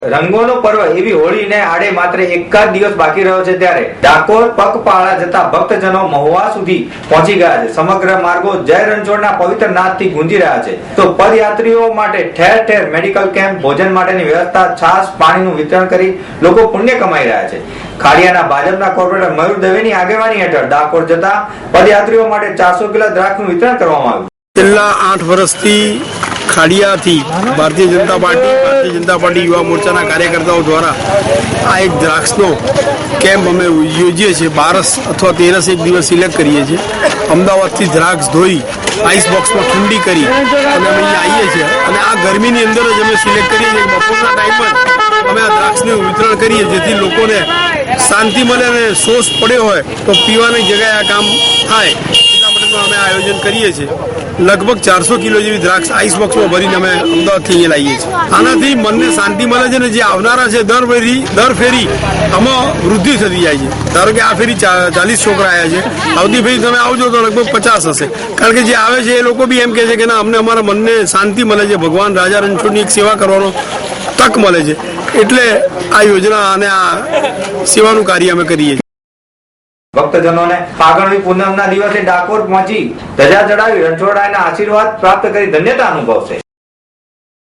રંગોનો પર્વ એવી હોળીને આડે માત્ર એક જ દિવસ બાકી રહ્યો છે ત્યારે ડાકોર પગપાળા જતા ભક્તજનો મહુવા સુધી પહોંચી ગયા છે। સમગ્ર માર્ગો જય રણછોડના પવિત્ર નાદથી ગુંજી રહ્યા છે તો પદયાત્રીઓ માટે ઠેર ઠેર મેડિકલ કેમ્પ, ભોજન માટેની વ્યવસ્થા, છાશ, પાણીનું વિતરણ કરી લોકો પુણ્ય કમાઈ રહ્યા છે। ખાડિયાના ભાજપના કોર્પોરેટર મયુર દવેની આગેવાની હેઠળ ડાકોર જતા પદયાત્રીઓ માટે 400 કિલો દ્રાક્ષનું વિતરણ કરવામાં આવ્યું। છેલ્લા 8 વર્ષથી ખાડિયાથી ભારતીય જનતા પાર્ટી યુવા મોરચાના કાર્યકર્તાઓ દ્વારા આ એક દ્રાક્ષનો કેમ્પ અમે યોજીએ છીએ। 12 અથવા 13 એક દિવસ સિલેક્ટ કરીએ છીએ। અમદાવાદથી દ્રાક્ષ ધોઈ આઈસ બોક્સમાં ઠંડી કરી અને અમે અહીંયા આવીએ છીએ અને આ ગરમીની અંદર જ અમે સિલેક્ટ કરીએ છીએ। બપોરના ટાઈમ પર અમે આ દ્રાક્ષનું વિતરણ કરીએ જેથી લોકોને શાંતિ મળે અને સોસ પડ્યો હોય તો પીવાની જગ્યાએ આ કામ થાય એટલા માટે અમે આયોજન કરીએ છીએ। લગભગ 400 કિલો જેવી દ્રાક્ષ આઈસ બોક્સમાં ભરીને અમે અમદાવાદથી અહીંયા લાવીએ છીએ। આનાથી મનને શાંતિ મળે છે ને જે આવનારા છે દર ફેરી આમાં વૃદ્ધિ થતી જાય છે। ધારો કે આ ફેરી 40 છોકરા આવ્યા છે, આવતી ફેરી તમે આવજો તો લગભગ 50 હશે, કારણ કે જે આવે છે એ લોકો બી એમ કહે છે કે ના અમને અમારા મનને શાંતિ મળે છે, ભગવાન રાજા રણછોડની એક સેવા કરવાનો તક મળે છે, એટલે આ યોજના અને આ સેવાનું કાર્ય અમે કરીએ છીએ। ભક્તજનોને ફાગણની પૂનમના દિવસે ડાકોર પહોંચી ધજા ચડાવી રણછોડરાયના આશીર્વાદ પ્રાપ્ત કરી ધન્યતા અનુભવશે।